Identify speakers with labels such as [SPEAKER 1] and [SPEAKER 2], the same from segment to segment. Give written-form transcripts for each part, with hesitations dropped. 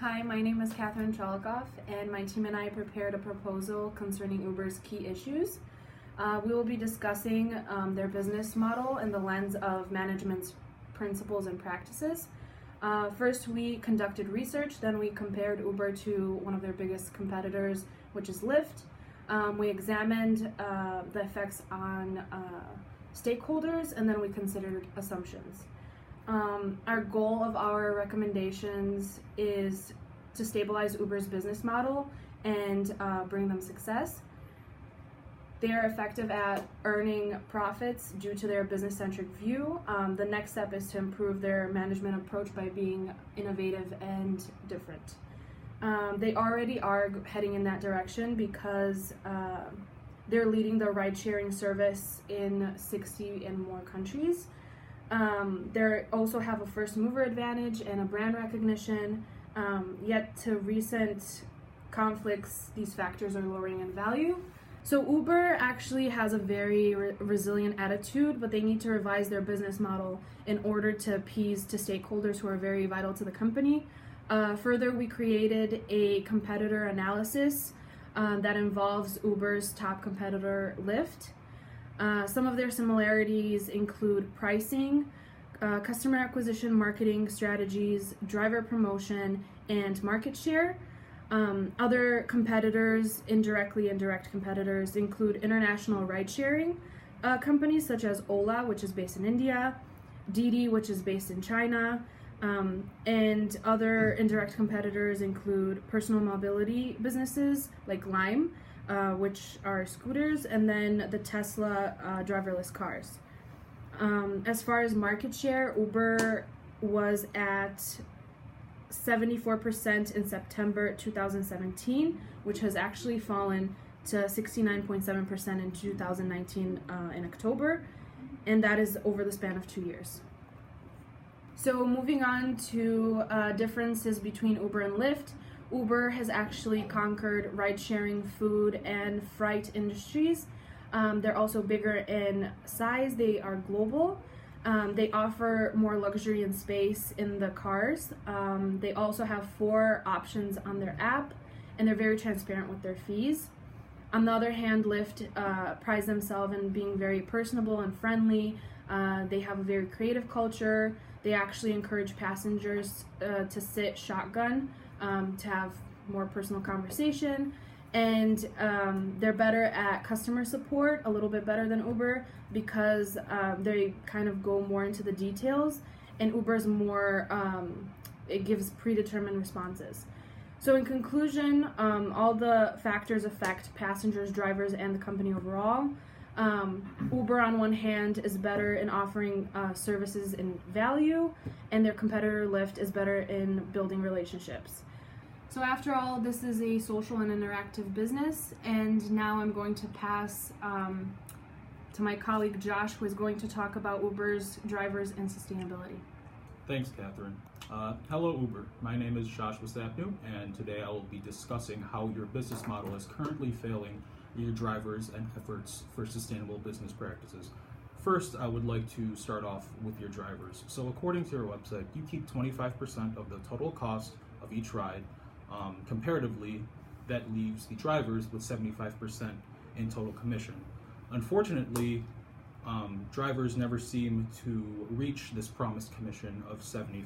[SPEAKER 1] Hi, my name is Catherine Cholikoff, and my team and I prepared a proposal concerning Uber's key issues. We will be discussing their business model in the lens of management's principles and practices. First, we conducted research, then we compared Uber to one of their biggest competitors, which is Lyft. We examined the effects on stakeholders, and then we considered assumptions. Our goal of our recommendations is to stabilize Uber's business model and bring them success. They are effective at earning profits due to their business-centric view. The next step is to improve their management approach by being innovative and different. They already are heading in that direction because they're leading the ride-sharing service in 60 and more countries. They also have a first mover advantage and a brand recognition, yet to recent conflicts, these factors are lowering in value. So Uber actually has a very resilient attitude, but they need to revise their business model in order to appease to stakeholders who are very vital to the company. Further, we created a competitor analysis that involves Uber's top competitor, Lyft. Some of their similarities include pricing, customer acquisition marketing strategies, driver promotion, and market share. Other competitors, indirect competitors, include international ride-sharing companies such as Ola, which is based in India, Didi, which is based in China, and other indirect competitors include personal mobility businesses like Lime, which are scooters, and then the Tesla driverless cars. As far as market share, Uber was at 74% in September 2017, which has actually fallen to 69.7% in 2019 in October, and that is over the span of 2 years. So moving on to differences between Uber and Lyft. Uber has actually conquered ride-sharing, food, and freight industries. They're also bigger in size. They are global. They offer more luxury and space in the cars. They also have 4 options on their app, and they're very transparent with their fees. On the other hand, Lyft prides themselves in being very personable and friendly. They have a very creative culture. They actually encourage passengers to sit shotgun, to have more personal conversation, and they're better at customer support, a little bit better than Uber, because they kind of go more into the details, and Uber's more, it gives predetermined responses. So in conclusion, all the factors affect passengers, drivers, and the company overall. Uber on one hand is better in offering services and value, and their competitor Lyft is better in building relationships. So after all, this is a social and interactive business, and now I'm going to pass to my colleague Josh, who is going to talk about Uber's drivers and sustainability.
[SPEAKER 2] Thanks, Catherine. Hello, Uber. My name is Joshua Sapnu, and today I will be discussing how your business model is currently failing your drivers and efforts for sustainable business practices. First, I would like to start off with your drivers. So according to your website, you keep 25% of the total cost of each ride. Comparatively, that leaves the drivers with 75% in total commission. Unfortunately, drivers never seem to reach this promised commission of 75%.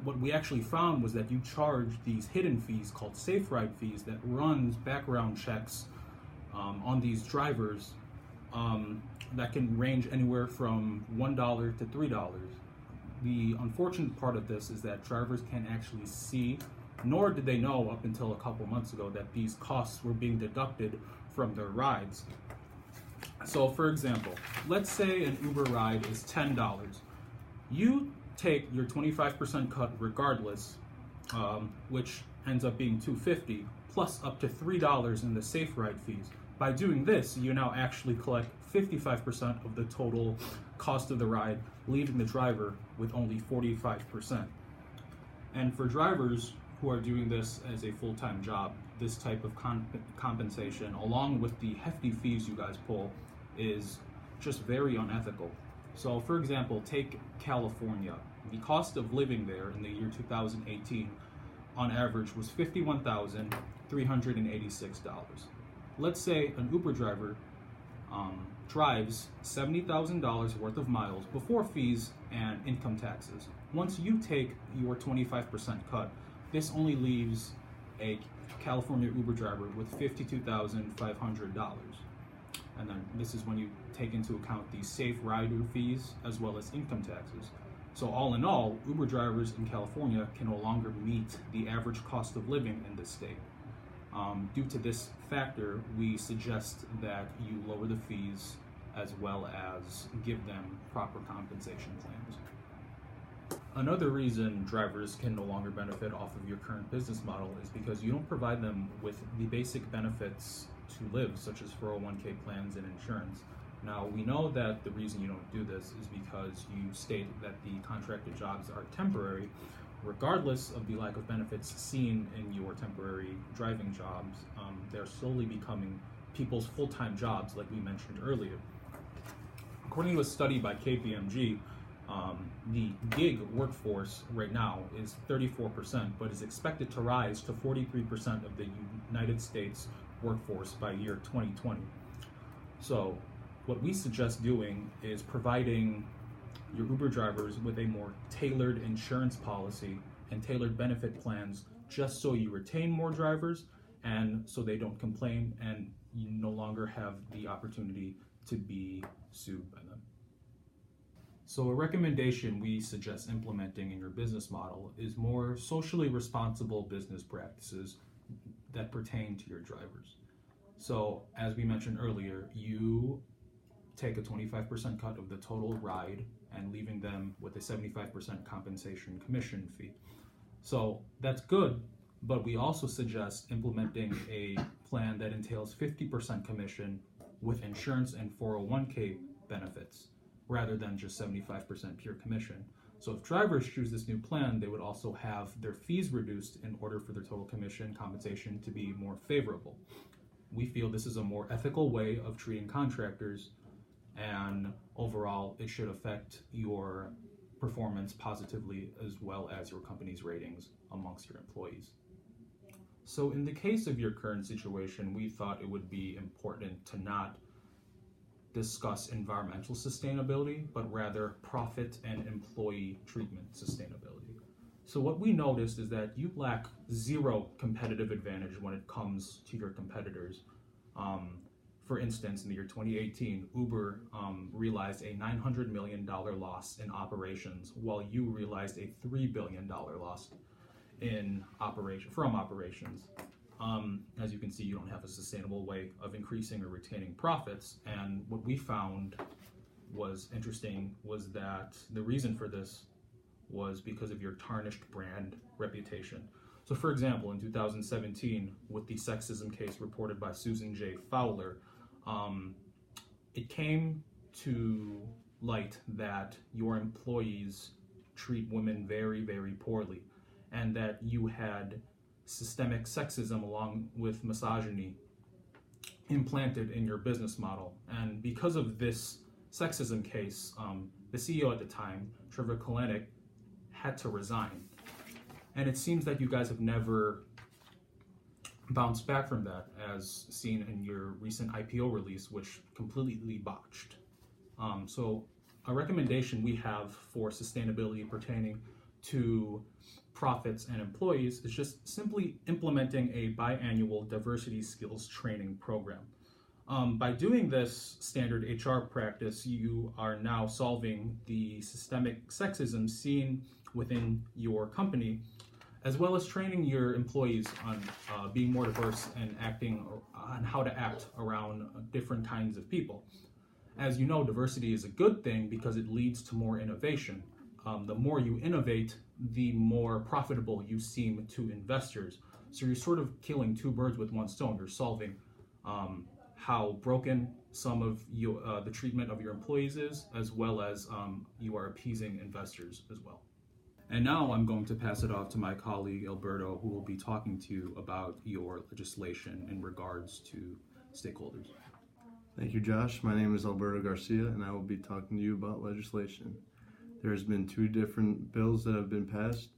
[SPEAKER 2] What we actually found was that you charge these hidden fees called safe ride fees that runs background checks on these drivers that can range anywhere from $1 to $3. The unfortunate part of this is that drivers can't actually see, nor did they know up until a couple months ago, that these costs were being deducted from their rides. So for example, let's say an Uber ride is $10. You take your 25% cut regardless, which ends up being $2.50, plus up to $3 in the safe ride fees. By doing this, you now actually collect 55% of the total cost of the ride, leaving the driver with only 45%. And for drivers who are doing this as a full-time job, this type of compensation, along with the hefty fees you guys pull, is just very unethical. So for example, take California. the cost of living there in the year 2018 on average was $51,386. Let's say an Uber driver drives $70,000 worth of miles before fees and income taxes. Once you take your 25% cut, this only leaves a California Uber driver with $52,500. And then this is when you take into account the safe rider fees as well as income taxes. So all in all, Uber drivers in California can no longer meet the average cost of living in this state. Due to this factor, we suggest that you lower the fees as well as give them proper compensation plans. Another reason drivers can no longer benefit off of your current business model is because you don't provide them with the basic benefits to live, such as 401k plans and insurance. Now, we know that the reason you don't do this is because you state that the contracted jobs are temporary, regardless of the lack of benefits seen in your temporary driving jobs. They're slowly becoming people's full-time jobs, like we mentioned earlier. According to a study by KPMG, the gig workforce right now is 34%, but is expected to rise to 43% of the United States workforce by year 2020. So what we suggest doing is providing your Uber drivers with a more tailored insurance policy and tailored benefit plans, just so you retain more drivers and so they don't complain and you no longer have the opportunity to be sued by them. So a recommendation we suggest implementing in your business model is more socially responsible business practices that pertain to your drivers. So as we mentioned earlier, you take a 25% cut of the total ride and leaving them with a 75% compensation commission fee. So that's good, but we also suggest implementing a plan that entails 50% commission with insurance and 401k benefits, rather than just 75% pure commission. So if drivers choose this new plan, they would also have their fees reduced in order for their total commission compensation to be more favorable. We feel this is a more ethical way of treating contractors, and overall it should affect your performance positively as well as your company's ratings amongst your employees. So in the case of your current situation, we thought it would be important to not discuss environmental sustainability, but rather profit and employee treatment sustainability. So what we noticed is that you lack zero competitive advantage when it comes to your competitors. For instance, in the year 2018, Uber realized a $900 million loss in operations, while you realized a $3 billion loss from operations. As you can see, you don't have a sustainable way of increasing or retaining profits. And what we found was interesting was that the reason for this was because of your tarnished brand reputation. So for example, in 2017, with the sexism case reported by Susan J. Fowler, it came to light that your employees treat women very, very poorly, and that you had systemic sexism along with misogyny implanted in your business model. And because of this sexism case, the CEO at the time, Trevor Kalanick, had to resign. And it seems that you guys have never bounced back from that, as seen in your recent IPO release, which completely botched. So a recommendation we have for sustainability pertaining to profits and employees is just simply implementing a biannual diversity skills training program. By doing this standard HR practice, you are now solving the systemic sexism seen within your company, as well as training your employees on being more diverse and acting on how to act around different kinds of people. As you know, diversity is a good thing because it leads to more innovation. The more you innovate, the more profitable you seem to investors. So you're sort of killing two birds with one stone. You're solving how broken some of the treatment of your employees is, as well as you are appeasing investors as well. And now I'm going to pass it off to my colleague Alberto, who will be talking to you about your legislation in regards to stakeholders.
[SPEAKER 3] Thank you, Josh. My name is Alberto Garcia, and I will be talking to you about legislation. There's been two different bills that have been passed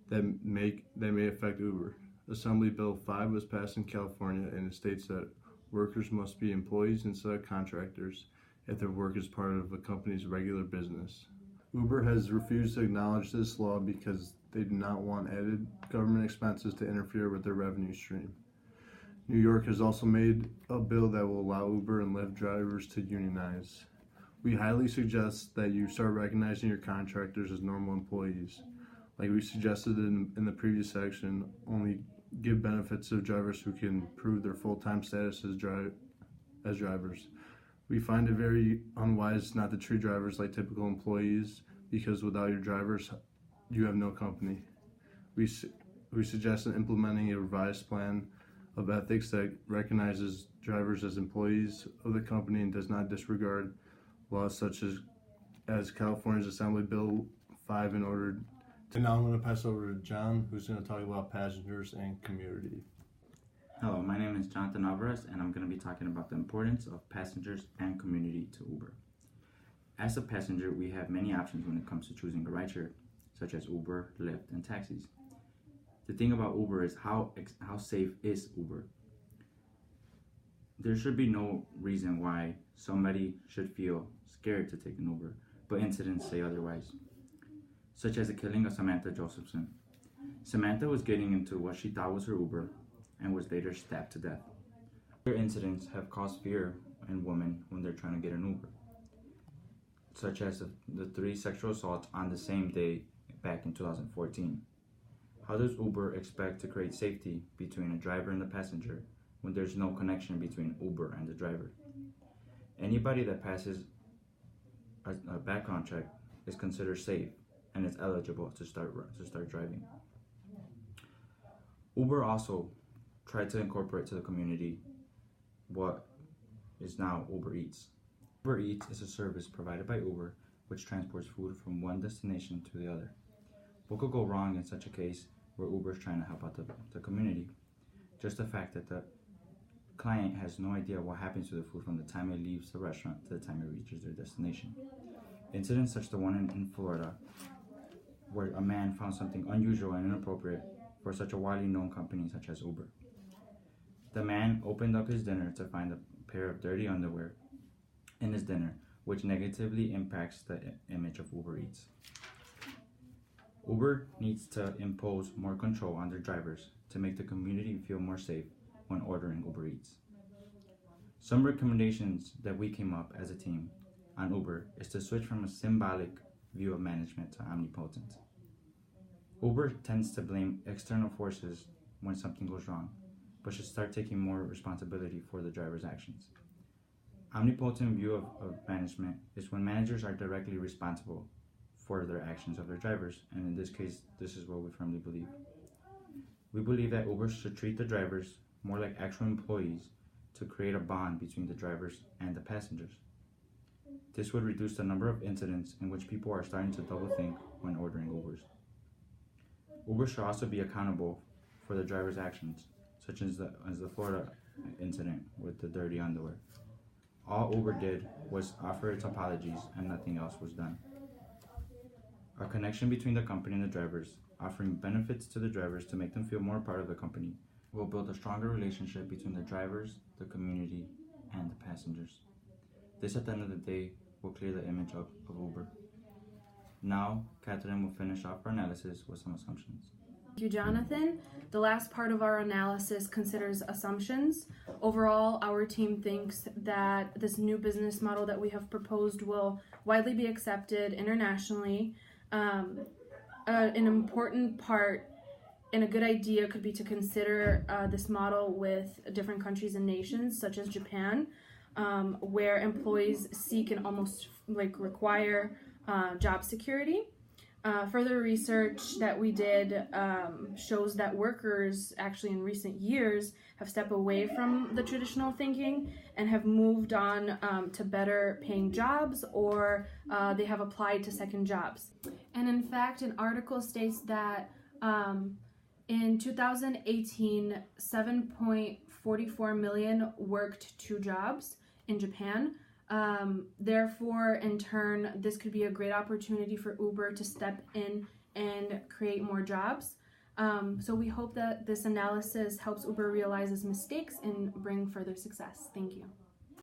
[SPEAKER 3] that may affect Uber. Assembly Bill 5 was passed in California, and it states that workers must be employees instead of contractors if their work is part of a company's regular business. Uber has refused to acknowledge this law because they do not want added government expenses to interfere with their revenue stream. New York has also made a bill that will allow Uber and Lyft drivers to unionize. We highly suggest that you start recognizing your contractors as normal employees. Like we suggested in the previous section, only give benefits to drivers who can prove their full-time status as drivers. We find it very unwise not to treat drivers like typical employees, because without your drivers, you have no company. We suggest implementing a revised plan of ethics that recognizes drivers as employees of the company and does not disregard laws such as California's Assembly Bill 5 in order. And now I'm going to pass over to John, who's going to talk about passengers and community.
[SPEAKER 4] Hello, my name is Jonathan Alvarez, and I'm going to be talking about the importance of passengers and community to Uber. As a passenger, we have many options when it comes to choosing a rideshare, such as Uber, Lyft, and taxis. The thing about Uber is how safe is Uber? There should be no reason why somebody should feel scared to take an Uber, but incidents say otherwise, such as the killing of Samantha Josephson. Samantha was getting into what she thought was her Uber and was later stabbed to death. Other incidents have caused fear in women when they're trying to get an Uber, such as the 3 sexual assaults on the same day back in 2014. How does Uber expect to create safety between a driver and the passenger when there's no connection between Uber and the driver? Anybody that passes a background check is considered safe and is eligible to start driving. Uber also tried to incorporate to the community what is now Uber Eats. Uber Eats is a service provided by Uber which transports food from one destination to the other. What could go wrong in such a case where Uber is trying to help out the community? Just the fact that the client has no idea what happens to the food from the time it leaves the restaurant to the time it reaches their destination. Incidents such as the one in Florida, where a man found something unusual and inappropriate for such a widely known company such as Uber. The man opened up his dinner to find a pair of dirty underwear in his dinner, which negatively impacts the image of Uber Eats. Uber needs to impose more control on their drivers to make the community feel more safe when ordering Uber Eats. Some recommendations that we came up as a team on Uber is to switch from a symbolic view of management to omnipotent. Uber tends to blame external forces when something goes wrong, but should start taking more responsibility for the driver's actions. Omnipotent view of management is when managers are directly responsible for their actions of their drivers, and in this case, this is what we firmly believe. We believe that Uber should treat the drivers more like actual employees to create a bond between the drivers and the passengers. This would reduce the number of incidents in which people are starting to double think when ordering Ubers. Uber should also be accountable for the driver's actions, such as the Florida incident with the dirty underwear. All Uber did was offer its apologies and nothing else was done. A connection between the company and the drivers, offering benefits to the drivers to make them feel more part of the company, will build a stronger relationship between the drivers, the community, and the passengers. This, at the end of the day, will clear the image of Uber. Now, Catherine will finish off our analysis with some assumptions.
[SPEAKER 1] Thank you, Jonathan. The last part of our analysis considers assumptions. Overall, our team thinks that this new business model that we have proposed will widely be accepted internationally. An important part and a good idea could be to consider this model with different countries and nations, such as Japan, where employees seek and almost require job security. Further research that we did shows that workers actually in recent years have stepped away from the traditional thinking and have moved on to better paying jobs, or they have applied to second jobs. And in fact, an article states that in 2018, 7.44 million worked 2 jobs in Japan. Therefore, in turn, this could be a great opportunity for Uber to step in and create more jobs. So we hope that this analysis helps Uber realize its mistakes and bring further success. Thank you.